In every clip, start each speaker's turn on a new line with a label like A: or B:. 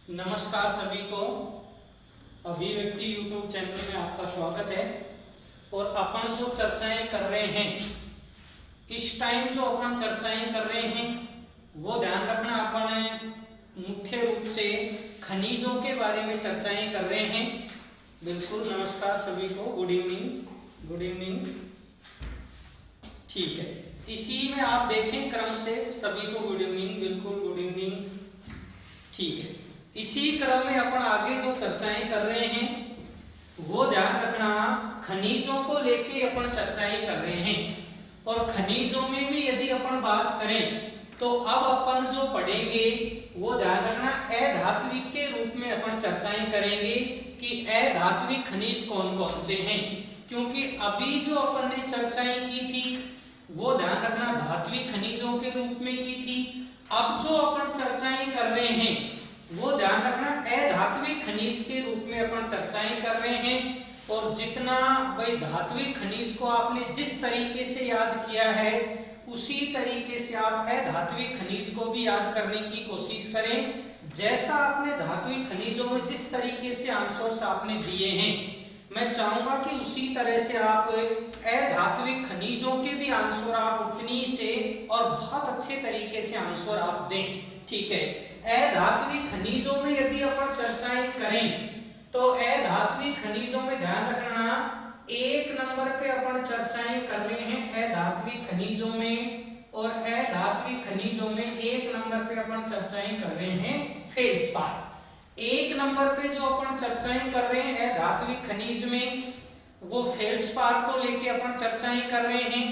A: नमस्कार सभी को। अभिव्यक्ति यूट्यूब चैनल में आपका स्वागत है। और अपन जो चर्चाएं कर रहे हैं इस टाइम, जो अपन चर्चाएं कर रहे हैं वो ध्यान रखना, अपन मुख्य रूप से खनिजों के बारे में चर्चाएं कर रहे हैं। बिल्कुल नमस्कार सभी को, गुड इवनिंग, गुड इवनिंग। ठीक है, इसी में आप देखें क्रम से सभी को गुड इवनिंग, बिल्कुल गुड इवनिंग। ठीक है, इसी क्रम में अपन आगे जो चर्चाएं कर रहे हैं वो ध्यान रखना, खनिजों को लेके अपन चर्चाएं कर रहे हैं। और खनिजों में भी यदि अपन बात करें तो अब अपन जो पढ़ेंगे वो ध्यान रखना, अधात्विक के रूप में अपन चर्चाएं करेंगे कि अधात्विक खनिज कौन कौन से हैं। क्योंकि अभी जो अपन ने चर्चाएं की थी वो ध्यान रखना धात्विक खनिजों के रूप में की थी। अब जो अपन चर्चाएं कर रहे हैं वो ध्यान रखना अधात्विक खनिज के रूप में अपन चर्चाएं कर रहे हैं। और जितना भाई धात्विक खनिज को आपने जिस तरीके से याद किया है उसी तरीके से आप अधात्विक खनिज को भी याद करने की कोशिश करें। जैसा आपने धात्विक खनिजों में जिस तरीके से आंसर्स आपने दिए हैं, मैं चाहूंगा कि उसी तरह से आप अधात्विक खनिजों के भी आंसर आप उतनी से और बहुत अच्छे तरीके से आंसर आप दें। ठीक है, अधात्विक खनिजों में यदि अपन चर्चाएं करें तो अधात्विक खनिजों में ध्यान रखना, एक नंबर पे अपन चर्चाएं कर रहे हैं अधात्विक खनिजों में। और अधात्विक खनिजों में एक नंबर पे अपन चर्चाएं कर रहे हैं फेल्सपार। एक नंबर पे जो अपन चर्चाएं कर रहे हैं अधात्विक खनिज में वो फेल्सपार को लेके अपन चर्चाएं कर रहे हैं।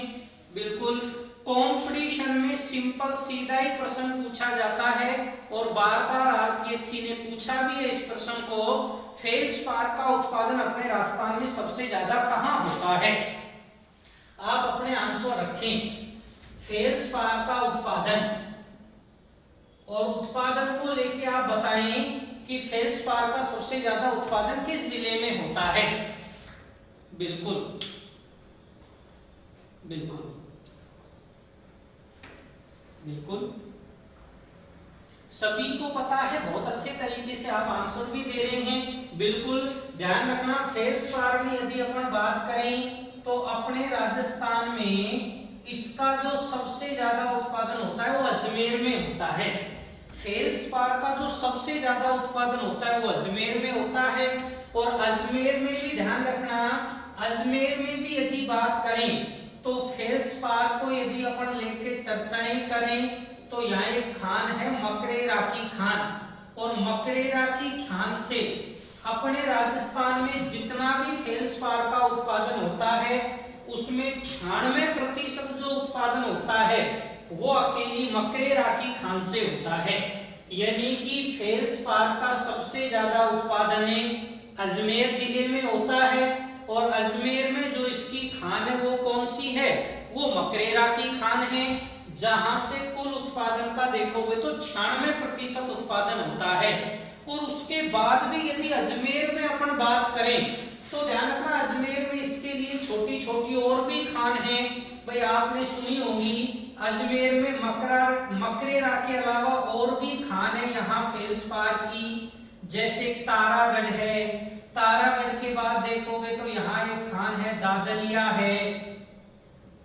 A: बिल्कुल कंपटीशन में सिंपल सीधा ही प्रश्न पूछा जाता है और बार बार आरपीएससी ने पूछा भी है इस प्रश्न को, फेल्सपार का उत्पादन अपने राजस्थान में सबसे ज्यादा कहां होता है। आप अपने आंसर रखें फेल्सपार का उत्पादन, और उत्पादन को लेके आप बताएं कि फेल्सपार का सबसे ज्यादा उत्पादन किस जिले में होता है। बिल्कुल बिल्कुल बिल्कुल सभी को पता है, बहुत अच्छे तरीके से आप आंसर भी दे रहे हैं। बिल्कुल ध्यान रखना, फेल्सपार में यदि अपन बात करें तो अपने राजस्थान में इसका जो सबसे ज्यादा उत्पादन होता है वो अजमेर में होता है। फेल्सपार का जो सबसे ज्यादा उत्पादन होता है वो अजमेर में होता है। और अजमेर में भी ध्यान रखना, अजमेर में भी यदि बात करें तो फेल्सपार को यदि अपन लेके चर्चाएं करें तो यहाँ एक खान है मकरेरा की खान, और मकरेरा की खान से अपने राजस्थान में जितना भी फेल्सपार का उत्पादन होता है उसमें 96% जो उत्पादन होता है वो अकेली मकरेरा की खान से होता है। यानी कि फेल्सपार का सबसे ज्यादा उत्पादन अजमेर जिले में होता है। और अजमेर में जो इसकी खान है वो कौन सी है, वो मकरेरा की खान है, जहां से कुल उत्पादन का देखोगे तो 96% उत्पादन होता है। और उसके बाद भी यदि अजमेर में अपन बात करें तो ध्यान रखना, अजमेर में इसके लिए छोटी छोटी और भी खान है। भाई आपने सुनी होगी अजमेर में मकरेरा के अलावा और भी खान है यहाँ फेल्सपार की, जैसे तारागढ़ है। तारागढ़ के बाद देखोगे तो यहाँ एक खान है दादलिया है,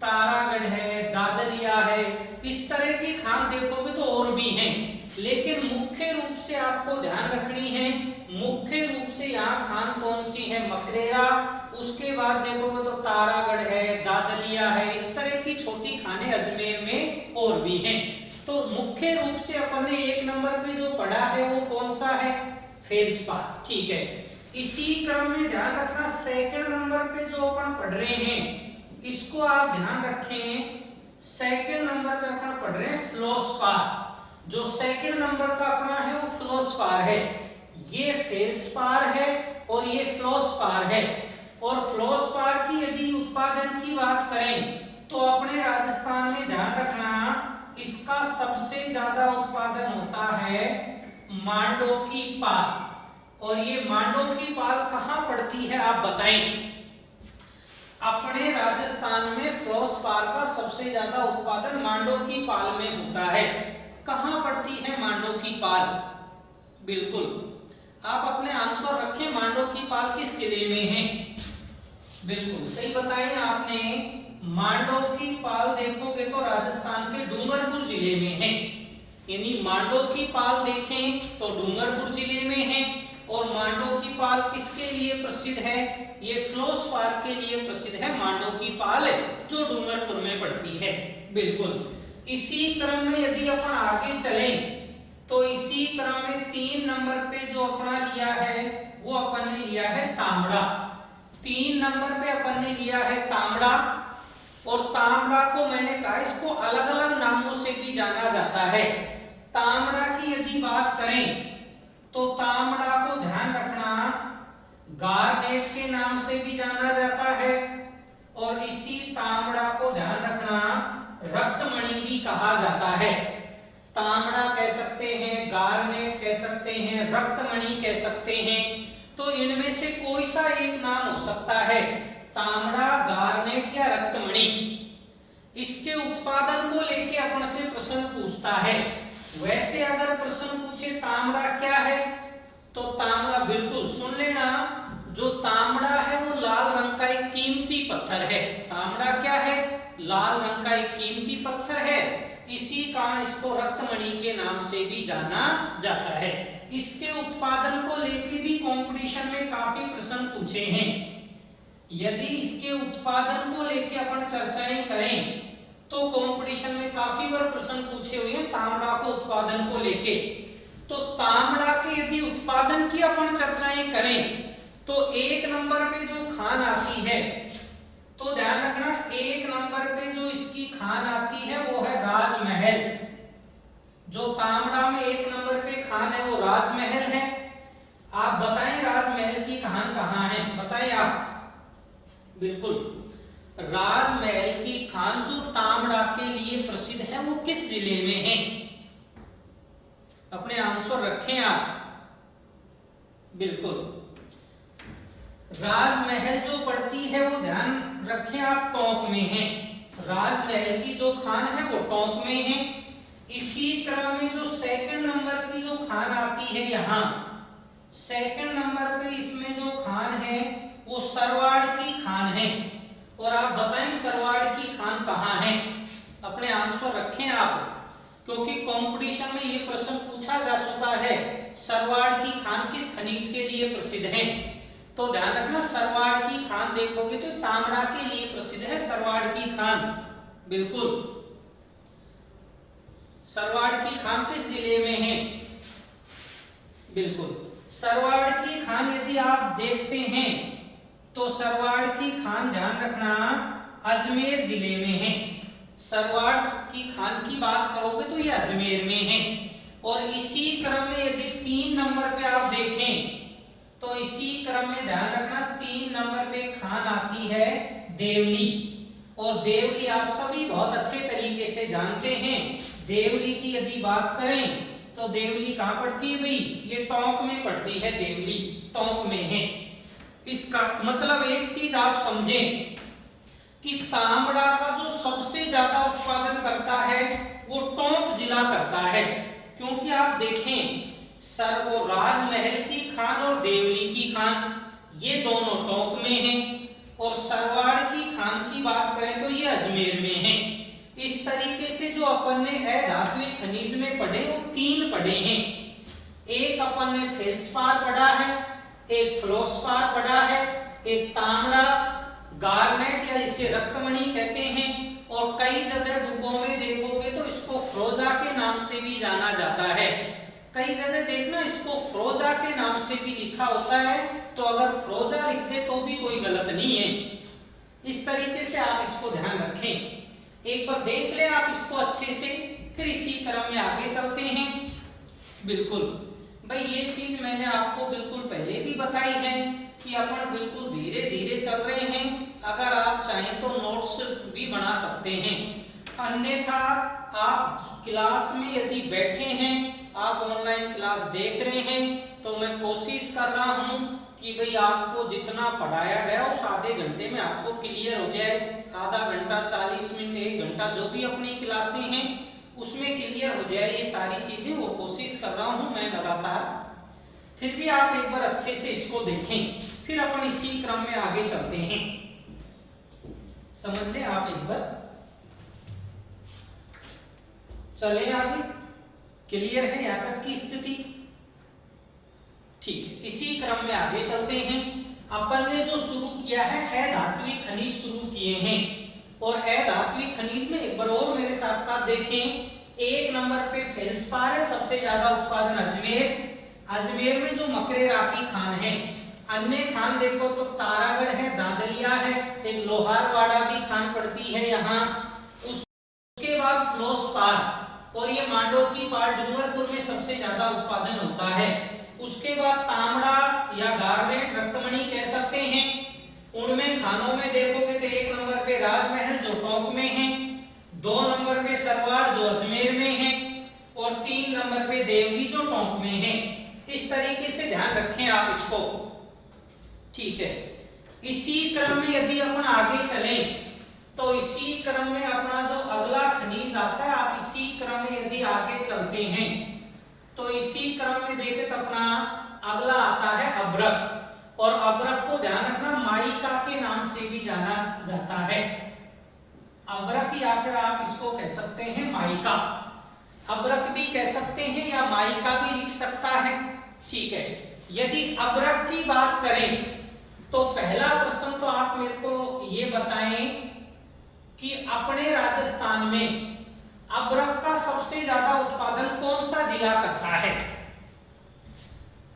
A: तारागढ़ है, दादलिया है, इस तरह की खान देखोगे तो और भी हैं। लेकिन मुख्य रूप से आपको ध्यान रखनी है, मुख्य रूप से यहाँ खान कौन सी है, मकरेरा। उसके बाद देखोगे तो तारागढ़ है, दादलिया है, इस तरह की छोटी खाने अजमेर में और भी हैं। तो मुख्य रूप से अपन ने एक नंबर पे जो पढ़ा है वो कौन सा है, फेल्सपार। ठीक है, इसी क्रम में ध्यान रखना सेकंड नंबर पे जो अपन पढ़ रहे हैं इसको आप ध्यान रखें, सेकंड नंबर पे अपन पढ़ रहे हैं फ्लोस्पार। जो सेकंड नंबर का अपना है वो फ्लोस्पार है, ये फेल्सपार है और ये फ्लोस्पार है। और फ्लोस्पार की यदि उत्पादन की बात करें तो अपने राजस्थान में ध्यान रखना इसका सबसे ज्यादा उत्पादन होता है मांडो की पाल। और ये मांडो की पाल कहां पड़ती है आप बताएं। अपने राजस्थान में फ्लोस्पार का सबसे ज्यादा उत्पादन मांडो की पाल में होता है। कहां पड़ती है मांडो की पाल, बिल्कुल, आप अपने आंसर रखें, मांडो की पाल किस जिले में है? बिल्कुल सही बताएं आपने। मांडो की पाल देखोगे तो राजस्थान के डूंगरपुर जिले में है। यानी मांडो की पाल देखें तो डूंगरपुर जिले में है। और मांडो की पाल किसके लिए प्रसिद्ध है? ये फ्लोस्पार के लिए प्रसिद्ध है मांडो की पाल, जो डूंगरपुर में पड़ती है। बिल्कुल, इसी क्रम में यदि अपन आगे चलें तो इसी क्रम में 3 नंबर पे जो अपना लिया है वो अपन ने लिया है तांबड़ा। 3 नंबर पे अपन ने लिया है तांबड़ा। और तांबड़ा को मैंने कहा इसको अलग अलग नामों से भी जाना जाता है। तांबड़ा की यदि बात करें तो तांबड़ा को ध्यान रखना गारनेट के नाम से भी जाना जाता है। और इसी तांबड़ा को ध्यान रखना रक्तमणि भी कहा जाता है। तांबड़ा कह सकते हैं, गारनेट कह सकते हैं, रक्तमणि कह सकते हैं। तो इनमें से कोई सा एक नाम हो सकता है, तांबड़ा, गारनेट या रक्तमणि। इसके उत्पादन को लेके अपन से प्रश्न पूछता है। वैसे अगर प्रश्न पूछे तांबड़ा क्या है, तो तांबड़ा बिल्कुल सुन लेना, जो तांबड़ा है वो लाल रंग का एक कीमती पत्थर है। तांबड़ा क्या है? लाल रंग का एक कीमती पत्थर है। इसी कारण इसको रक्तमणि के नाम से भी जाना जाता है। इसके उत्पादन को लेके भी कंपटीशन में काफी प्रश्न पूछे हैं। यदि इसके उत्पादन को लेके अपन चर्चाएं करें तो कंपटीशन में काफी बार प्रश्न पूछे हुए हैं तांबड़ा को उत्पादन को लेके। तो तांबड़ा के यदि उत्पादन की अपन चर्चाएं करें तो 1 नंबर पे जो खान आती है, तो ध्यान रखना 1 नंबर पे जो इसकी खान आती है वो है राजमहल। जो तांबड़ा में 1 नंबर पे खान है वो राजमहल है। आप बताएं राजमहल की खान कहाँ है, बताएं आप। बिल्कुल, राजमहल की खान जो तांबड़ा के लिए प्रसिद्ध है वो किस जिले में है? अपने आंसर रखें आप। बिल्कुल, राजमहल जो पड़ती है वो ध्यान रखें आप टोंक में है। राजमहल की जो खान है वो टोंक में है। इसी क्रम में जो 2nd नंबर की जो खान आती है, यहाँ 2nd नंबर पे इसमें जो खान है वो सरवाड़ की खान है। और आप बताएं सरवाड़ की खान कहाँ है? अपने आंसर रखें आप, क्योंकि कंपटीशन में ये प्रश्न पूछा जा चुका है, सरवाड़ की खान किस खनिज के लिए प्रसिद्ध है? तो ध्यान रखना सरवाड़ की खान देखोगे तो तांबड़ा के लिए प्रसिद्ध है सरवाड़ की खान। बिल्कुल, सरवाड़ की खान किस जिले में है? बिल्कुल, सरवाड़ की खान यदि आप देखते हैं तो सरवाड़ की खान ध्यान रखना अजमेर जिले में है। सरवाड़ की खान की बात करोगे तो ये अजमेर में है। और इसी क्रम में यदि 3 नंबर पे आप देखें तो इसी क्रम में ध्यान रखना 3 नंबर पे खान आती है देवली। और देवली आप सभी बहुत अच्छे तरीके से जानते हैं। देवली की यदि बात करें तो देवली कहाँ पड़ती है भाई? ये टोंक में पड़ती है, देवली टोंक में है। इसका मतलब एक चीज आप समझें कि तांबड़ा का जो सबसे ज्यादा उत्पादन करता है वो टोंक जिला करता है। क्योंकि आप देखें सर वो राजमहल की खान और देवली की खान ये दोनों टोंक में हैं। और सरवाड़ की खान की बात करें तो ये अजमेर में है। इस तरीके से जो अपन ने अधात्विक खनिज में पढ़े वो 3 पढ़े हैं। एक अपन ने फेल्सपार पढ़ा है, एक फ्लोस्पार पढ़ा है, एक तांबड़ा, गारनेट या इसे रक्तमणि कहते हैं। और कई जगह बुकों में देखोगे तो इसको फ्रोजा के नाम से भी जाना जाता है। कई जगह देखना इसको फ्रोजा के नाम से भी लिखा होता है। तो अगर फ्रोजा लिख दे तो भी कोई गलत नहीं है। इस तरीके से आप इसको ध्यान रखें। एक बार देख ले आप इसको अच्छे से, फिर इसी क्रम में आगे चलते हैं। बिल्कुल भाई, ये चीज मैंने आपको बिल्कुल पहले भी बताई है कि अपन बिल्कुल धीरे धीरे चल रहे हैं। अगर आप चाहें तो नोट्स भी बना सकते हैं। अन्यथा आप क्लास में यदि बैठे हैं, आप ऑनलाइन क्लास देख रहे हैं, तो मैं कोशिश कर रहा हूं कि भाई आपको जितना पढ़ाया गया उस आधे घंटे में आपको क्लियर हो जाए। आधा घंटा, 40 मिनट, 1 घंटा जो भी अपनी क्लासें हैं उसमें क्लियर हो जाए ये सारी चीजें, वो कोशिश कर रहा हूं मैं लगातार। फिर भी आप एक बार अच्छे से इसको देखें, फिर अपन इसी क्रम में आगे चलते हैं। समझ ले आप एक बार, चले आगे। क्लियर है यहां तक की स्थिति? ठीक है, इसी क्रम में आगे चलते हैं। अपन ने जो शुरू किया है अधात्विक खनिज शुरू किए हैं, और अधात्विक खनिज में एक बार और मेरे साथ साथ देखें। एक नंबर पे फेल्सपार है, सबसे ज्यादा उत्पादन अजमेर। अजमेर में जो मकरे राखी खान है। अन्य खान देखो तो तारागढ़ है, दादलिया है, एक लोहारवाड़ा भी खान पड़ती है यहाँ। उसके बाद फ्लोसपार, और ये मांडो की पार डूंगरपुर में सबसे ज्यादा उत्पादन होता है। उसके बाद तांबड़ा या गार्नेट, रक्तमणि कह सकते हैं। उनमें खानों में देखोगे तो एक नंबर पे राजमहल जो टोंक में है, 2 नंबर पे सरवाड़ जो अजमेर में है, और 3 नंबर पे देवगी जो टोंक में है। इस तरीके से ध्यान रखें आप इसको। ठीक है, इसी क्रम में यदि अपन आगे चलें तो इसी क्रम में अपना जो अगला खनिज आता है, आप इसी क्रम में यदि आगे चलते हैं तो इसी क्रम में देखें तो अपना अगला आता है अभ्रक। और अभ्रक को ध्यान रखना माइका के नाम से भी जाना जाता है। अभ्रक या फिर आप इसको कह सकते हैं माइका, अभ्रक भी कह सकते हैं या माइका भी लिख सकता है। ठीक है, यदि अभ्रक की बात करें तो पहला प्रश्न तो आप मेरे को ये बताएं कि अपने राजस्थान में अभ्रक का सबसे ज्यादा उत्पादन कौन सा जिला करता है?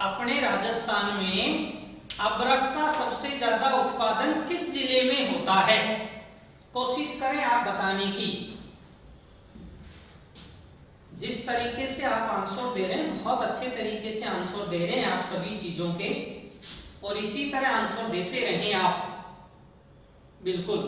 A: अपने राजस्थान में अभ्रक का सबसे ज्यादा उत्पादन किस जिले में होता है? कोशिश करें आप बताने की। जिस तरीके से आप आंसर दे रहे हैं, बहुत अच्छे तरीके से आंसर दे रहे हैं आप सभी चीजों के, और इसी तरह आंसर देते रहें आप। बिल्कुल,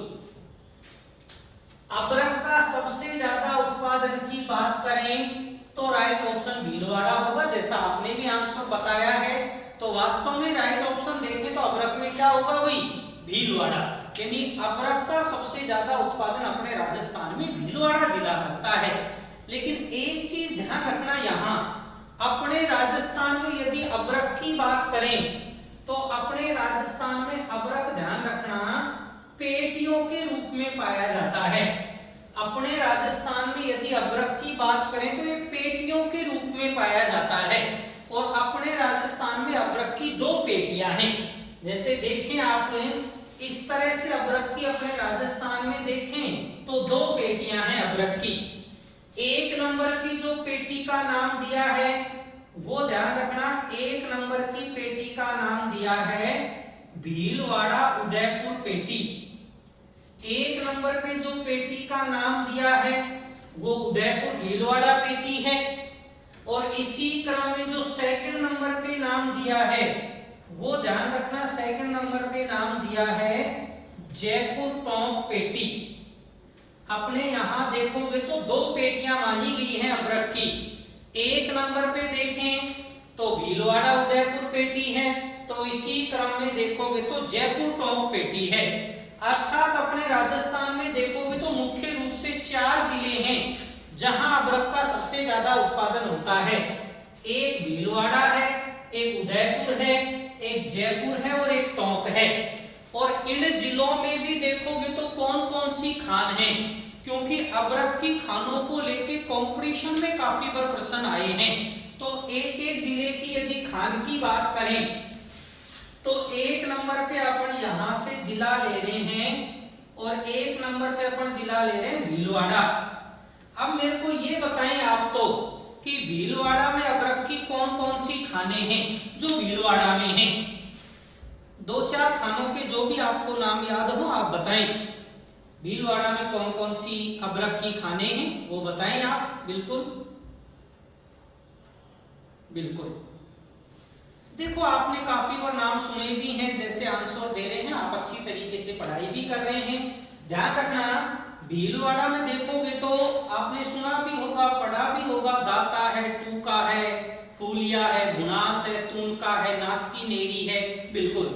A: अभ्रक का सबसे ज्यादा उत्पादन की बात करें तो राइट ऑप्शन भीलवाड़ा होगा, जैसा आपने भी आंसर बताया है। तो वास्तव में राइट ऑप्शन देखें तो अभ्रक में क्या होगा भाई? भीलवाड़ा। यानी अभ्रक का सबसे ज्यादा उत्पादन अपने राजस्थान में भीलवाड़ा जिला करता है। लेकिन एक चीज ध्यान रखना, यहाँ अपने राजस्थान में यदि अभ्रक की बात करें तो अपने राजस्थान में अभ्रक ध्यान रखना पेटियों के रूप में पाया जाता है। अपने राजस्थान में यदि अभ्रक की बात करें तो ये पेटियों के रूप में पाया जाता है। और अपने राजस्थान में अभ्रक की 2 पेटियां हैं। जैसे देखें आप इस तरह से अभ्रक की अपने राजस्थान में देखें तो 2 पेटियां हैं अभ्रक की। एक नंबर की जो पेटी का नाम दिया है वो ध्यान रखना, एक नंबर की पेटी का नाम दिया है भीलवाड़ा उदयपुर पेटी। एक नंबर पे जो पेटी का नाम दिया है वो उदयपुर भीलवाड़ा पेटी है। और इसी क्रम में जो सेकंड नंबर पे नाम दिया है वो ध्यान रखना, सेकंड नंबर पे नाम दिया है जयपुर टोंक पेटी। अपने यहां देखोगे तो 2 पेटियां मानी गई हैं अभ्रक की। एक नंबर पे देखें तो भीलवाड़ा उदयपुर पेटी है, तो इसी क्रम में देखोगे तो जयपुर टोंक पेटी है। अर्थात अपने राजस्थान में देखोगे तो मुख्य रूप से 4 जिले हैं जहां अभ्रक का सबसे ज्यादा उत्पादन होता है। एक भीलवाड़ा है, एक उदयपुर है, एक जयपुर है और एक टोंक है। और इन जिलों में भी देखोगे तो कौन कौन सी खान है, क्योंकि अभ्रक की खानों को लेके कंपटीशन में काफी बार प्रश्न आए हैं। तो एक एक जिले की यदि खान की बात करें तो एक नंबर पे अपन यहां से जिला ले रहे हैं और एक नंबर पे अपन जिला ले रहे हैं भीलवाड़ा। अब मेरे को ये बताएं आप तो कि भीलवाड़ा में अभ्रक की कौन कौन सी खाने हैं जो भीलवाड़ा में हैं। 2-4 खानों के जो भी आपको नाम याद हो आप बताएं। भीलवाड़ा में कौन कौन सी अभ्रक की खाने हैं वो बताएं आप। बिल्कुल बिल्कुल, देखो आपने काफी बार नाम सुने भी हैं, जैसे आंसर दे रहे हैं आप, अच्छी तरीके से पढ़ाई भी कर रहे हैं। ध्यान रखना भीलवाड़ा में देखोगे तो आपने सुना भी होगा, पढ़ा भी होगा, दाता है, टूका है, फूलिया है, गुनास है, तुनका है, नाथ की नेरी है। बिल्कुल,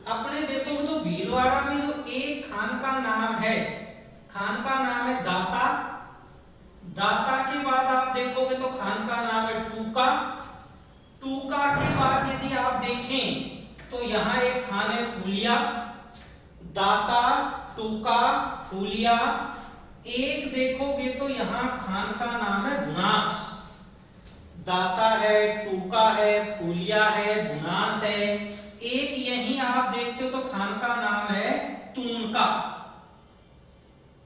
A: अपने देखोगे तो भीलवाड़ा में जो एक खान का नाम है, खान का नाम है दाता, दाता के बाद आप देखोगे तो खान का नाम है टूका। टूका के बाद यदि आप देखें तो यहाँ एक खान है फूलिया। दाता, टूका, फूलिया। एक देखोगे तो यहाँ खान का नाम है बुनास। दाता है, टूका है, फूलिया है, बुनास है। एक यहीं आप देखते हो तो खान का नाम है तूनका।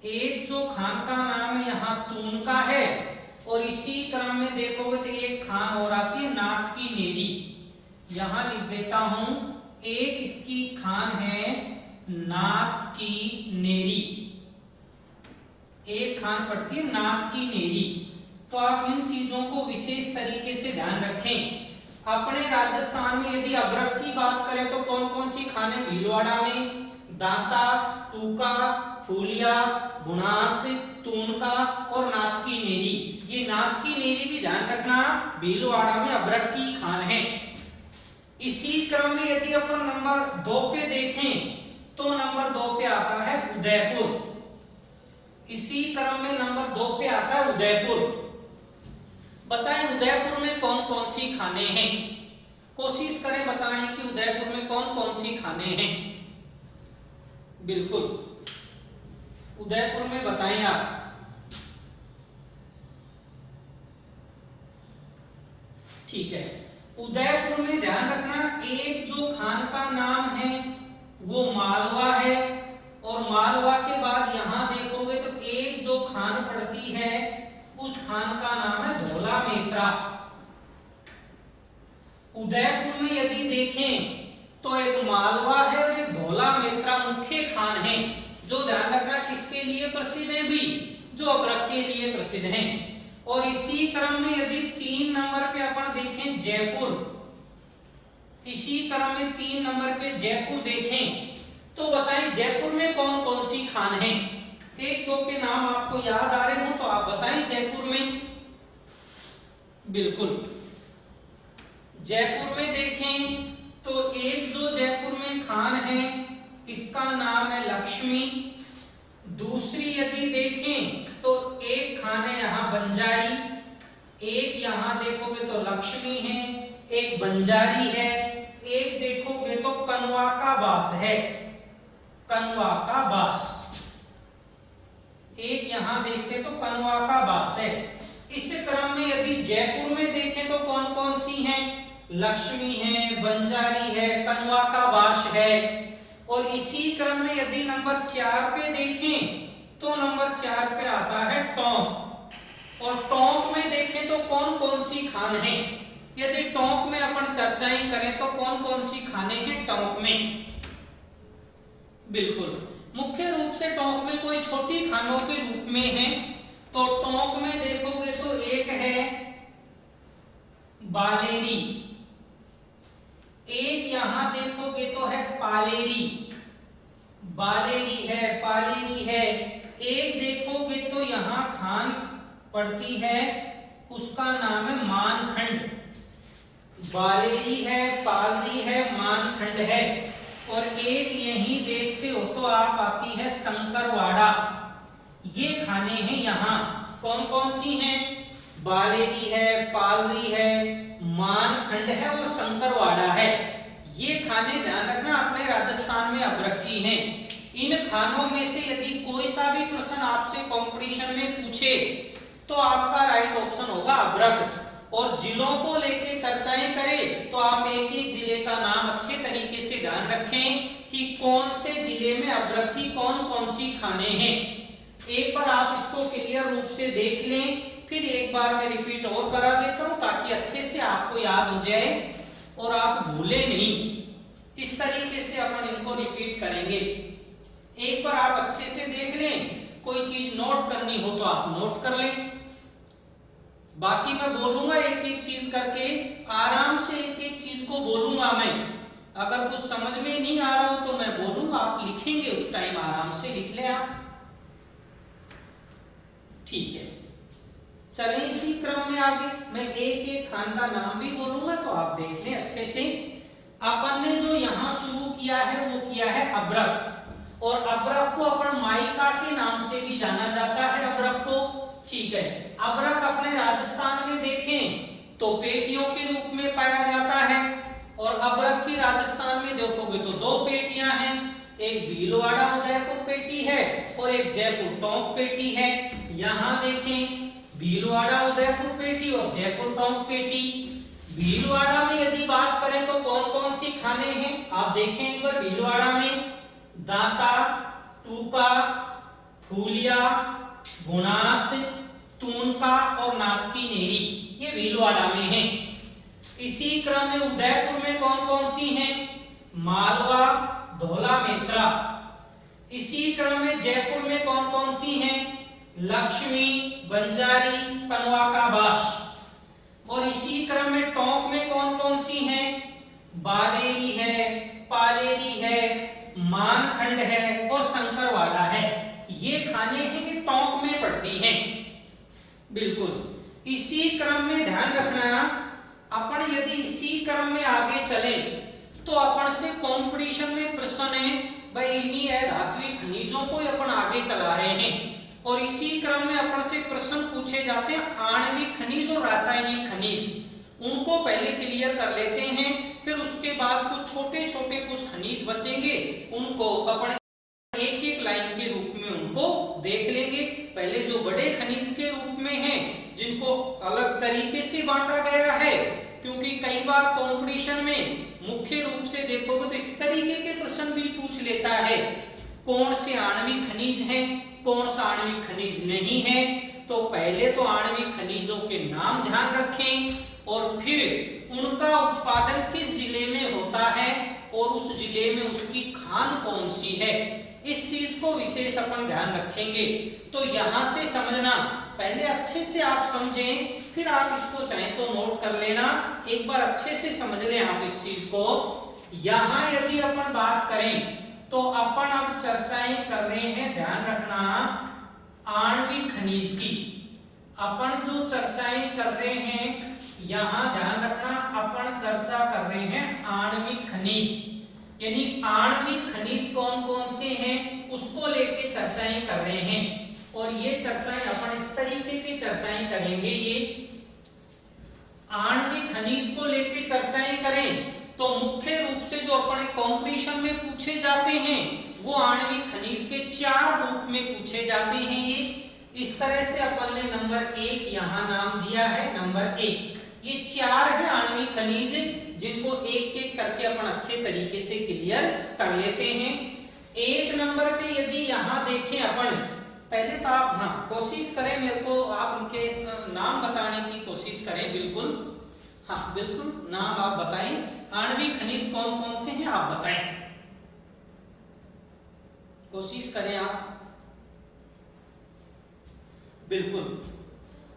A: एक जो खान का नाम है यहाँ तूनका है। और इसी क्रम में देखोगे तो एक खान और आती है नाथ की नेरी। यहां लिख देता हूं, एक इसकी खान है नाथ की नेरी। एक खान पड़ती है नाथ की नेरी। तो आप इन चीजों को विशेष तरीके से ध्यान रखें। अपने राजस्थान में यदि अभ्रक की बात करें तो कौन कौन सी खाने भीलवाड़ा में? दाता, टूका, फूलिया, बुनास, तूनका और नाथ की नेरी। ये नाथ की नेरी भी ध्यान रखना, भीलवाड़ा में अभ्रक की खान है। इसी क्रम में यदि अपन नंबर 2 पे देखें तो नंबर 2 पे आता है उदयपुर। इसी क्रम में नंबर 2 पे आता है उदयपुर। बताएं उदयपुर में कौन कौन सी खाने हैं? कोशिश करें बताने की उदयपुर में कौन कौन सी खाने हैं। बिल्कुल, उदयपुर में बताएं आप। ठीक है, उदयपुर में ध्यान रखना, एक जो खान का नाम है वो मालवा है। और मालवा के बाद यहां देखोगे तो एक जो खान पड़ती है उस खान का नाम है धोला मेत्रा। उदयपुर में यदि देखें तो एक मालवा है और एक धोला मेत्रा मुख्य खान है, जो ध्यान रखना किसके लिए प्रसिद्ध है भी? जो अभ्रक के लिए प्रसिद्ध हैं। और इसी क्रम में यदि 3 नंबर पे अपन देखें जयपुर, इसी क्रम में 3 नंबर पे जयपुर देखें तो बताएं जयपुर में कौन कौन सी खान है? एक दो के नाम आपको याद आ रहे हो तो आप बताएं जयपुर में। बिल्कुल, जयपुर में देखें तो एक जो जयपुर में खान है इसका नाम है लक्ष्मी। दूसरी यदि देखें तो एक खान है यहाँ बंजारी। एक यहाँ देखोगे तो लक्ष्मी है, एक बंजारी है। एक देखोगे तो कनवा का बास है, कनवा का बास। एक यहां देखते तो कनवा का बास है। इस क्रम में यदि जयपुर में देखें तो कौन कौन सी हैं? लक्ष्मी है, बंजारी है, कनवा का बास है। और इसी क्रम में यदि नंबर 4 पे देखें तो नंबर 4 पे आता है टोंक। और टोंक में देखें तो कौन कौन सी खान है? यदि टोंक में अपन चर्चाएं करें तो कौन कौन सी खाने हैं टोंक में? बिल्कुल, मुख्य रूप से टोंक में कोई छोटी खानों के रूप में है। तो टोंक में देखोगे तो एक है बालेरी, एक यहां देखोगे तो है पालेरी। बालेरी है, पालेरी है। एक देखोगे तो यहां खान पड़ती है उसका नाम है मानखंड। बालेरी है, पालरी है, मानखंड है। और एक यही देखते हो तो आप आती है शंकरवाड़ा। ये खाने हैं यहाँ कौन कौन सी हैं? बालेरी है, पालरी है, मानखंड है और शंकरवाड़ा है। ये खाने ध्यान रखना अपने राजस्थान में अभ्रक की हैं। इन खानों में से यदि कोई सा भी प्रश्न आपसे कंपटीशन में पूछे तो आपका राइट ऑप्शन होगा अभ्रक। और जिलों को लेके चर्चाएं करें तो आप एक एक जिले का नाम अच्छे तरीके से ध्यान रखें कि कौन से जिले में अभ्रक की कौन कौन सी खाने हैं। एक बार आप इसको क्लियर रूप से देख लें, फिर एक बार मैं रिपीट और करा देता हूं ताकि अच्छे से आपको याद हो जाए और आप भूले नहीं। इस तरीके से अपन इनको रिपीट करेंगे। एक बार आप अच्छे से देख लें, कोई चीज नोट करनी हो तो आप नोट कर लें। बाकी मैं बोलूंगा एक एक चीज करके, आराम से एक एक चीज को बोलूंगा मैं। अगर कुछ समझ में नहीं आ रहा हो तो मैं बोलूंगा, आप लिखेंगे उस टाइम, आराम से लिख ले आप। ठीक है, चलें इसी क्रम में आगे। मैं एक एक खान का नाम भी बोलूंगा तो आप देख लें अच्छे से। अपन ने जो यहां शुरू किया है वो किया है अभ्रक। और अभ्रक को अपन माइका के नाम से भी जाना जाता है। अभ्रक को ठीक है। अभ्रक अपने राजस्थान में देखें तो पेटियों के रूप में पाया जाता है, और अभ्रक की राजस्थान में देखोगे तो दो पेटियां हैं, एक भीलवाड़ा उदयपुर पेटी है और एक जयपुर टोंक पेटी है। यहां देखें भीलवाड़ा उदयपुर पेटी और जयपुर टोंक पेटी। भीलवाड़ा में यदि बात करें तो कौन कौन सी खाने हैं आप देखें एक बार। भीलवाड़ा में दाता, टूका, फूलिया, गुणास, तूनका और नाग की नेरी, ये भीलवाड़ा में है। इसी क्रम में उदयपुर में कौन कौन सी हैं? मालवा, धौला, मेत्रा। इसी क्रम में जयपुर में कौन कौन सी हैं? लक्ष्मी, बंजारी, पनवा का बास। और इसी क्रम में टोंक में कौन कौन सी हैं? बालेरी है, पालेरी है, मानखंड है और शंकरवाड़ा है। ये खाने हैं कि टोंक में पड़ती हैं। बिल्कुल इसी क्रम में ध्यान रखना, अपन यदि इसी क्रम में आगे चले तो अपन से कंपटीशन में प्रश्न है भाई इन्हीं धात्विक खनिजों को अपन आगे चला रहे हैं, और इसी क्रम में अपन से प्रश्न पूछे जाते हैं आणविक खनिज और रासायनिक खनिज, उनको पहले क्लियर कर लेते हैं, फिर उसके बाद कुछ छोटे छोटे कुछ खनिज बचेंगे, उनको अपन एक एक लाइन के रूप में उनको देख लेंगे। पहले जो बड़े खनिज के रूप में हैं, जिनको अलग तरीके से बांटा गया है, क्योंकि कई बार कंपटीशन में मुख्य रूप से देखोगे तो इस तरीके के प्रश्न भी पूछ लेता है, कौन से आणविक खनिज हैं, कौन सा आणविक खनिज नहीं है। तो पहले तो आणविक खनिजों के नाम ध्यान रखें और फिर उनका उत्पादन किस जिले में होता है और उस जिले में उसकी खान कौन सी है, इस चीज को विशेष अपन ध्यान रखेंगे। तो यहां से समझना, पहले अच्छे से आप समझें, फिर आप इसको चाहे तो नोट कर लेना, एक बार अच्छे से समझ लें आप इस चीज को। यहां यदि अपन बात करें तो अपन अब चर्चाएं कर रहे हैं, ध्यान रखना, आणविक खनिज की। अपन जो चर्चाएं कर रहे हैं यहां ध्यान रखना, अपन चर्चा कर रहे हैं आणविक खनिज, यानी आणविक खनिज कौन कौन से हैं उसको लेके चर्चाएं कर रहे हैं। और ये चर्चाएं अपन इस तरीके की चर्चाएं करेंगे, ये आणविक खनिज को लेके चर्चाएं करें तो मुख्य रूप से जो अपन कंपटीशन में पूछे जाते हैं वो आणविक खनिज के 4 रूप में पूछे जाते हैं। ये इस तरह से अपन ने नंबर 1 यहां नाम दिया है, नंबर 1 ये 4 है आणविक खनिज, जिनको एक एक करके अपन अच्छे तरीके से क्लियर कर लेते हैं। 1 नंबर पे यदि यहां देखें अपन, पहले तो आप कोशिश करें, मेरे को आप उनके नाम बताने की कोशिश करें, बिल्कुल बिल्कुल नाम आप बताएं, आणविक खनिज कौन कौन से हैं आप बताएं, कोशिश करें आप, बिल्कुल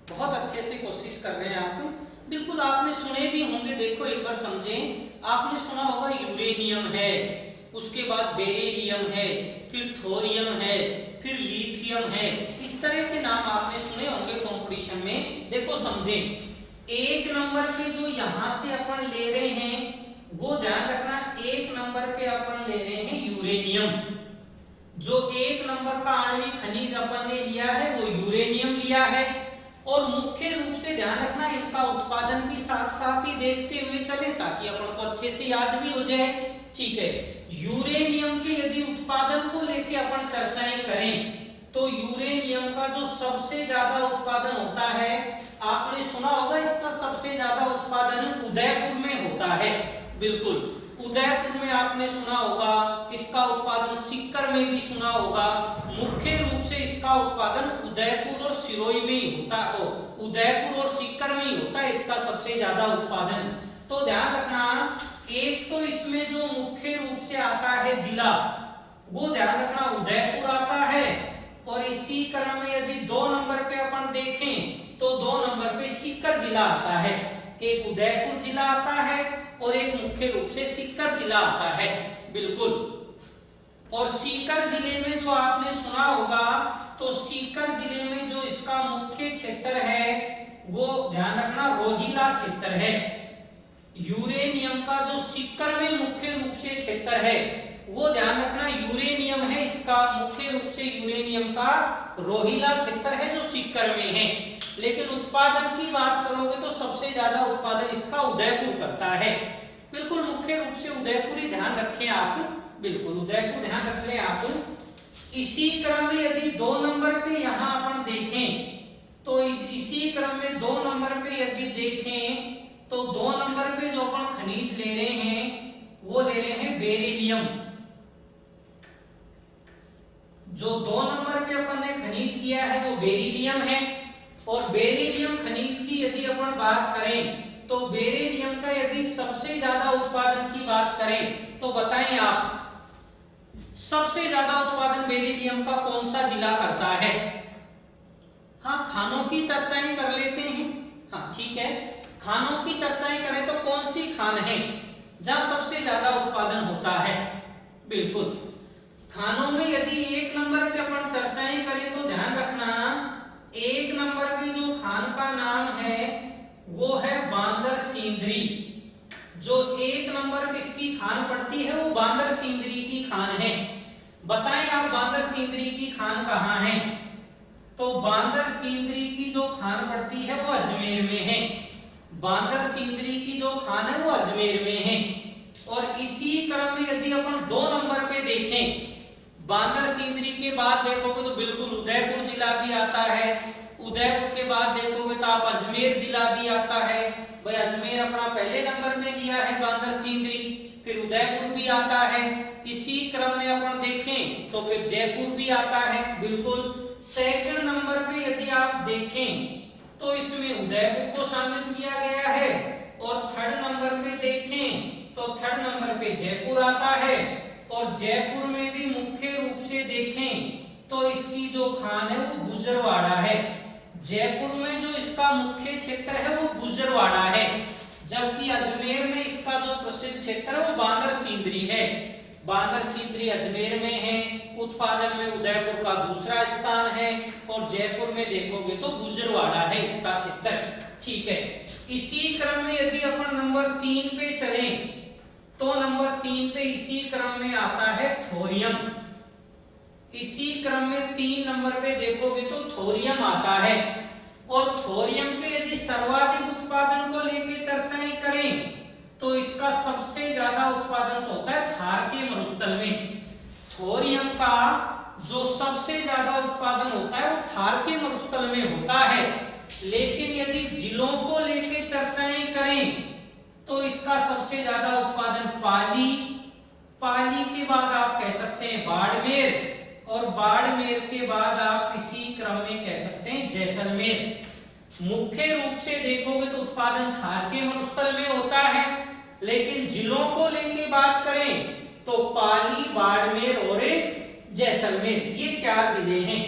A: बहुत अच्छे से कोशिश कर रहे हैं आप, बिल्कुल आपने सुने भी होंगे। देखो एक बार समझें, आपने सुना होगा यूरेनियम है, उसके बाद बेरिलियम है, फिर थोरियम है, फिर लिथियम है, इस तरह के नाम आपने सुने होंगे कंपटीशन में। देखो समझें, 1 नंबर पे जो यहां से अपन ले रहे हैं वो ध्यान रखना, 1 नंबर पे अपन ले रहे हैं यूरेनियम। जो 1 नंबर का आणविक खनिज अपन ने लिया है वो यूरेनियम लिया है, और मुख्य रूप से ध्यान रखना इनका उत्पादन भी साथ साथ ही देखते हुए चले ताकि अपन को अच्छे से याद भी हो जाए। ठीक है, यूरेनियम के यदि उत्पादन को लेके अपन चर्चाएं करें तो यूरेनियम का जो सबसे ज्यादा उत्पादन होता है, आपने सुना होगा इसका सबसे ज्यादा उत्पादन उदयपुर में होता है। बिल्कुल उदयपुर में आपने सुना होगा, इसका उत्पादन सीकर में भी सुना होगा। मुख्य रूप से इसका उत्पादन उदयपुर और सिरोही में ही होता है, उदयपुर और सीकर में ही होता है इसका सबसे ज्यादा उत्पादन। तो ध्यान रखना, एक तो इसमें जो मुख्य रूप से आता है जिला, वो ध्यान रखना उदयपुर आता है, और इसी क्रम में यदि 2 नंबर पे अपन देखें तो 2 नंबर पे सीकर जिला आता है। एक उदयपुर जिला आता है और एक मुख्य रूप से सीकर जिला आता है। बिल्कुल, और सीकर जिले में जो आपने सुना होगा, तो सीकर जिले में जो इसका मुख्य क्षेत्र है वो ध्यान रखना रोहिला क्षेत्र है। यूरेनियम का जो सीकर में मुख्य रूप से क्षेत्र है वो ध्यान रखना यूरेनियम है, इसका मुख्य रूप से यूरेनियम का रोहिला क्षेत्र है जो सीकर में है। लेकिन उत्पादन की बात करोगे तो सबसे ज्यादा उत्पादन इसका उदयपुर करता है। बिल्कुल मुख्य रूप से उदयपुर ही ध्यान रखें आप, बिल्कुल उदयपुर ध्यान रख लें आप। इसी क्रम में यदि 2 नंबर पे यहां अपन देखें तो इसी क्रम में 2 नंबर पे यदि देखें तो 2 नंबर पे जो अपन खनिज ले रहे हैं वो ले रहे हैं बेरिलियम। जो 2 नंबर पे अपन ने खनिज लिया है वो बेरिलियम है। और बेरिलियम खनिज की यदि अपन बात करें तो बेरिलियम का यदि सबसे ज्यादा उत्पादन की बात करें तो बताएं आप, सबसे ज्यादा उत्पादन बेरिलियम का कौन सा जिला करता है? हाँ, खानों की चर्चाएं कर लेते हैं। हाँ ठीक है, खानों की चर्चाएं करें तो कौन सी खान है जहां सबसे ज्यादा उत्पादन होता है? बिल्कुल खानों में यदि 1 नंबर पे अपन चर्चाएं करें तो ध्यान रखना 1 नंबर पे जो खान का नाम है वो है बांदर सिंदरी। जो 1 नंबर पे इसकी खान पड़ती है वो बांदर सिंदरी की खान है। बताएं आप बांदर सिंदरी की खान कहाँ है? तो बांदर सिंदरी की जो खान पड़ती है वो अजमेर में है। बांदर सिंदरी की जो खान है वो अजमेर में है। और इसी क्रम में यदि अपन 2 नंबर पे देखें, बांदर सिंदरी के बाद देखोगे तो बिल्कुल उदयपुर जिला भी आता है। उदयपुर के बाद देखोगे तो आप अजमेर जिला भी आता है। भाई अजमेर अपना पहले नंबर में लिया है बांदर सिंदरी, फिर उदयपुर भी आता है। इसी क्रम में अपन देखें तो फिर जयपुर भी आता है। बिल्कुल सेकंड नंबर पे यदि आप देखें तो इसमें उदयपुर को शामिल किया गया है। और थर्ड नंबर पे देखें तो थर्ड नंबर पे जयपुर आता है। और जयपुर में भी मुख्य रूप से देखें तो इसकी जो खान है वो गुजरवाड़ा है। जयपुर में जो इसका मुख्य क्षेत्र है वो गुजरवाड़ा है, जबकि अजमेर में इसका जो प्रसिद्ध क्षेत्र है वो बांदर सिंदरी है। बांदर सिंदरी अजमेर में है, उत्पादन में उदयपुर का दूसरा स्थान है। और जयपुर में देखोगे तो गुजरवाड़ा है इसका क्षेत्र। ठीक है, इसी क्रम में यदि अपन नंबर 3 पे चलें तो नंबर 3 पे इसी क्रम में आता है थोरियम। इसी क्रम में 3 नंबर पे देखोगे तो थोरियम आता है। और थोरियम के यदि सर्वाधिक उत्पादन को लेकर चर्चाएं करें तो इसका सबसे ज्यादा उत्पादन तो होता है थार के मरुस्थल में। थोरियम का जो सबसे ज्यादा उत्पादन होता है वो थार के मरुस्थल में होता है। लेकिन यदि जिलों को लेकर चर्चाएं करें तो इसका सबसे ज्यादा उत्पादन पाली, पाली के बाद आप कह सकते हैं बाड़मेर, और बाड़मेर के बाद आप इसी क्रम में कह सकते हैं जैसलमेर। मुख्य रूप से देखोगे तो उत्पादन थार के मरुस्थल में होता है। लेकिन जिलों को लेके बात करें तो पाली, बाड़मेर और जैसलमेर, ये 4 जिले हैं।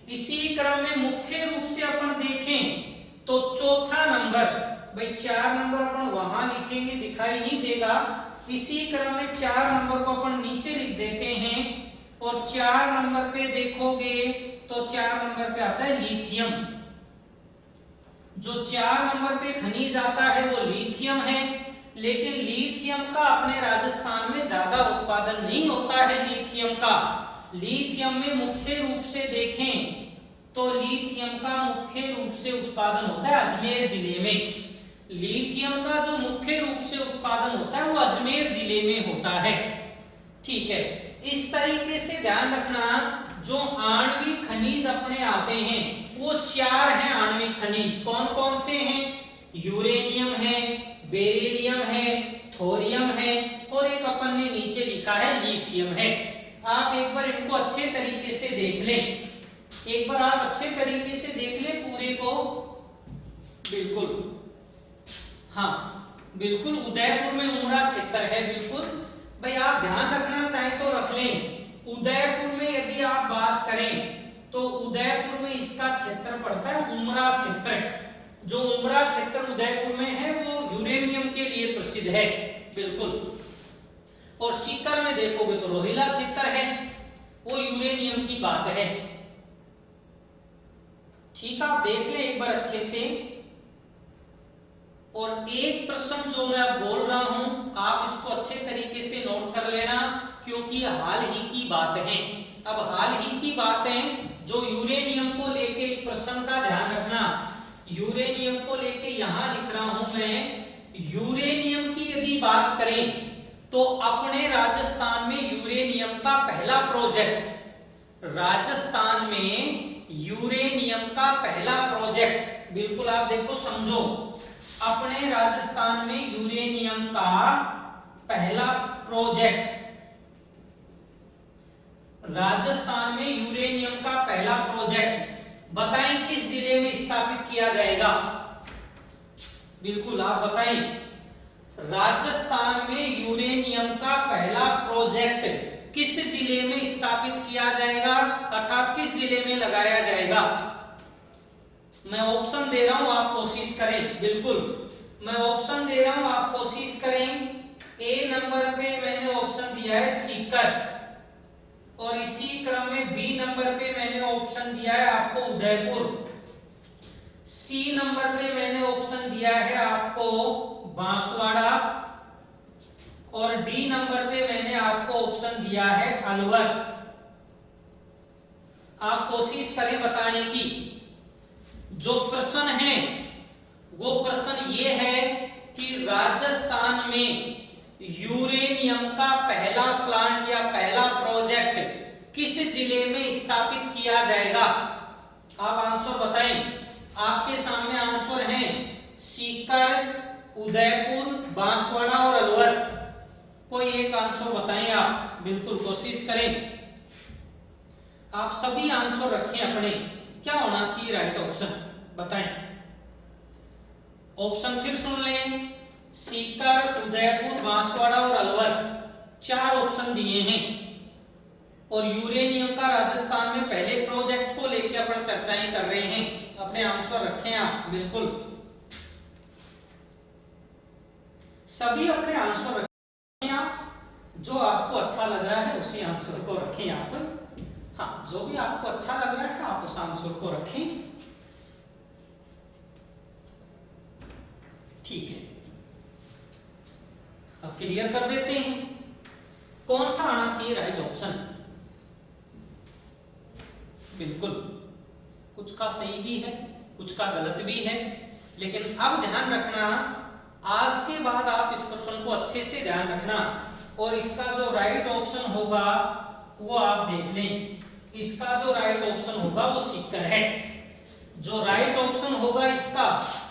A: इसी क्रम में मुख्य रूप से अपन देखें तो चौथा नंबर, भाई 4 नंबर अपन वहां लिखेंगे दिखाई नहीं देगा, इसी क्रम में 4 नंबर को अपन नीचे लिख देते हैं। और 4 नंबर पे देखोगे तो 4 नंबर पे आता है लिथियम। जो 4 नंबर पे खनिज आता है वो लिथियम है। लेकिन लिथियम का अपने राजस्थान में ज्यादा उत्पादन नहीं होता है लिथियम का। लिथियम में मुख्य रूप से देखें तो लिथियम का मुख्य रूप से उत्पादन होता है अजमेर जिले में। लिथियम का जो मुख्य रूप से उत्पादन होता है वो अजमेर जिले में होता है। ठीक है, इस तरीके से ध्यान रखना जो आणविक खनिज अपने आते हैं वो 4 हैं आणविक खनिज। कौन कौन से हैं? यूरेनियम है, बेरिलियम है, थोरियम है और एक अपन ने नीचे लिखा है लिथियम है। आप एक बार इनको अच्छे तरीके से देख लें, एक बार आप अच्छे तरीके से देख लें पूरे को। बिल्कुल हाँ, बिल्कुल उदयपुर में उमरा क्षेत्र है। बिल्कुल भाई आप ध्यान रखना चाहें तो रख लें। उदयपुर में यदि आप बात करें तो उदयपुर में इसका क्षेत्र पड़ता है उमरा क्षेत्र। जो उमरा क्षेत्र उदयपुर में है वो यूरेनियम के लिए प्रसिद्ध है। बिल्कुल, और सीकर में देखोगे तो रोहिला क्षेत्र है, वो यूरेनियम की बात है। ठीक, आप देख लें एक बार अच्छे से। और एक प्रश्न जो मैं अब बोल रहा हूं आप इसको अच्छे तरीके से नोट कर लेना, क्योंकि हाल ही की बात है। अब हाल ही की बात है, जो यूरेनियम को लेके एक प्रश्न का ध्यान रखना, यूरेनियम को लेके यहां लिख रहा हूं मैं, यूरेनियम की यदि बात करें तो अपने राजस्थान में यूरेनियम का पहला प्रोजेक्ट, राजस्थान में यूरेनियम का पहला प्रोजेक्ट, बिल्कुल आप देखो समझो, अपने राजस्थान में यूरेनियम का पहला प्रोजेक्ट, राजस्थान में यूरेनियम का पहला प्रोजेक्ट बताएं किस जिले में स्थापित किया जाएगा? बिल्कुल आप बताएं, राजस्थान में यूरेनियम का पहला प्रोजेक्ट किस जिले में स्थापित किया जाएगा, अर्थात किस जिले में लगाया जाएगा? मैं ऑप्शन दे रहा हूं, आप कोशिश करें। बिल्कुल मैं ऑप्शन दे रहा हूं, आप कोशिश करें। ए नंबर पे मैंने ऑप्शन दिया है सीकर, और इसी क्रम में बी नंबर पे मैंने ऑप्शन दिया है आपको उदयपुर, सी नंबर पे मैंने ऑप्शन दिया है आपको बांसवाड़ा, और डी नंबर पे मैंने आपको ऑप्शन दिया है अलवर। आप कोशिश करें बताने की। जो प्रश्न है वो प्रश्न ये है कि राजस्थान में यूरेनियम का पहला प्लांट या पहला प्रोजेक्ट किस जिले में स्थापित किया जाएगा? आप आंसर बताएं। आपके सामने आंसर हैं सीकर, उदयपुर, बांसवाड़ा और अलवर। कोई एक आंसर बताएं आप, बिल्कुल कोशिश करें। आप सभी आंसर रखें अपने, क्या होना चाहिए राइट ऑप्शन बताएं। ऑप्शन फिर सुन लें, सीकर, उदयपुर, बांसवाड़ा और अलवर, 4 ऑप्शन दिए हैं। और यूरेनियम का राजस्थान में पहले प्रोजेक्ट को लेकर अपन चर्चाएं कर रहे हैं। अपने आंसर रखें आप, बिल्कुल सभी अपने आंसर रखें आप। जो आपको अच्छा लग रहा है उसी आंसर को रखें आप। हाँ, जो भी आपको अच्छा लग रहा है आप उस आंसर को रखें। ठीक है, अब क्लियर कर देते हैं कौन सा आना चाहिए राइट ऑप्शन। बिल्कुल कुछ का सही भी है, कुछ का गलत भी है, लेकिन अब ध्यान रखना, आज के बाद आप इस क्वेश्चन को अच्छे से ध्यान रखना, और इसका जो राइट ऑप्शन होगा वो आप देख लें। इसका जो राइट ऑप्शन होगा वो सीकर है। जो राइट ऑप्शन होगा इसका,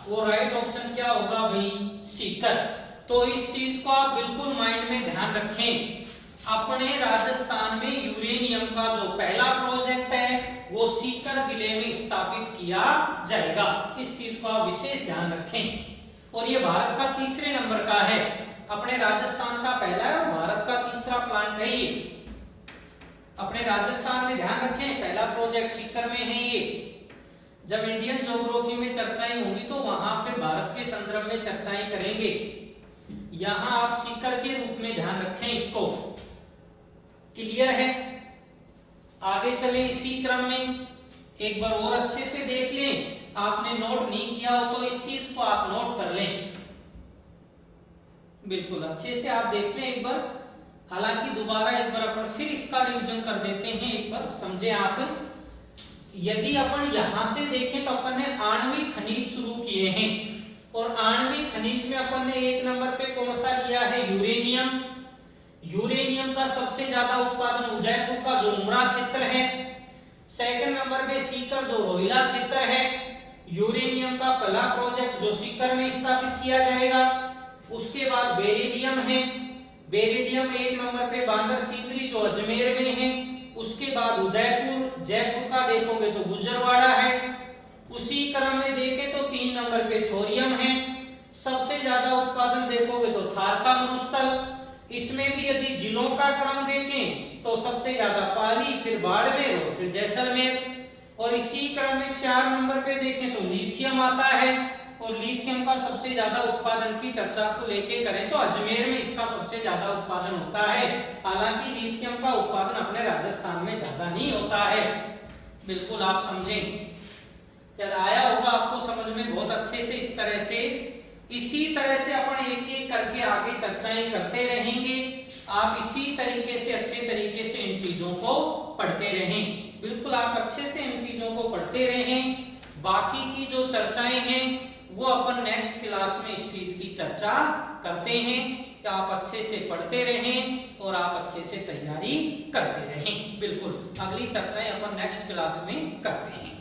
A: वो राइट ऑप्शन क्या होगा भाई? सीकर। तो इस चीज को आप बिल्कुल माइंड में ध्यान रखें। अपने राजस्थान में यूरेनियम का जो पहला प्रोजेक्ट है वो सीकर जिले में स्थापित किया जाएगा। इस चीज को आप विशेष ध्यान रखें। और ये भारत का तीसरे नंबर का है, अपने राजस्थान का पहला है और भारत का तीसरा प्लांट है ये। अपने राजस्थान में ध्यान रखें, पहला प्रोजेक्ट सीकर में है ये। जब इंडियन ज्योग्राफी में चर्चाएं होंगी तो वहां फिर भारत के संदर्भ में चर्चाएं करेंगे। यहां आप सीकर के रूप में ध्यान रखें इसको। क्लियर है? आगे चले इसी क्रम में, एक बार और अच्छे से देख लें। आपने नोट नहीं किया हो तो इस चीज को आप नोट कर लें। बिल्कुल अच्छे से आप देख लें एक बार। हालांकि दोबारा एक बार अपन फिर इसका रिवीजन कर देते हैं, एक बार समझे आप। यदि अपन यहां से देखें तो अपन ने आणविक खनिज शुरू किए हैं, और आणविक खनिज में अपन ने 1 नंबर पे कौन सा लिया है? यूरेनियम। यूरेनियम का सबसे ज्यादा उत्पादन उदयपुर का जो उमरा क्षेत्र है। सेकंड नंबर पे सीकर जो रोहिला क्षेत्र है। यूरेनियम का पहला प्रोजेक्ट जो सीकर में स्थापित किया जाएगा। उसके बाद बेरिलियम है, बेरिलियम 1 नंबर पे बांदर सीकरी जो अजमेर में है। उसके बाद उदयपुर, जयपुर का देखोगे तो गुजरवाड़ा है। उसी क्रम में देखें तो 3 नंबर पे थोरियम है। सबसे ज्यादा उत्पादन देखोगे तो थार का मरुस्थल। इसमें भी यदि जिलों का क्रम देखें तो सबसे ज्यादा पाली, फिर बाड़मेर और फिर जैसलमेर। और इसी क्रम में 4 नंबर पे देखें तो लिथियम आता है, और लिथियम का सबसे ज्यादा उत्पादन की चर्चा को लेके करें तो अजमेर में इसका सबसे ज्यादा उत्पादन होता है। हालांकि लिथियम का उत्पादन अपने राजस्थान में ज्यादा नहीं होता है। बिल्कुल आप समझें, याद आया होगा आपको समझ में बहुत अच्छे से। इस तरह से, इसी तरह से अपन एक एक करके आगे चर्चाएं करते रहेंगे। आप इसी तरीके से अच्छे तरीके से इन चीजों को पढ़ते रहें। बिल्कुल आप अच्छे से इन चीजों को पढ़ते रहें। बाकी की जो चर्चाएं हैं वो अपन नेक्स्ट क्लास में इस चीज की चर्चा करते हैं। कि आप अच्छे से पढ़ते रहें और आप अच्छे से तैयारी करते रहें। बिल्कुल अगली चर्चाएं अपन नेक्स्ट क्लास में करते हैं।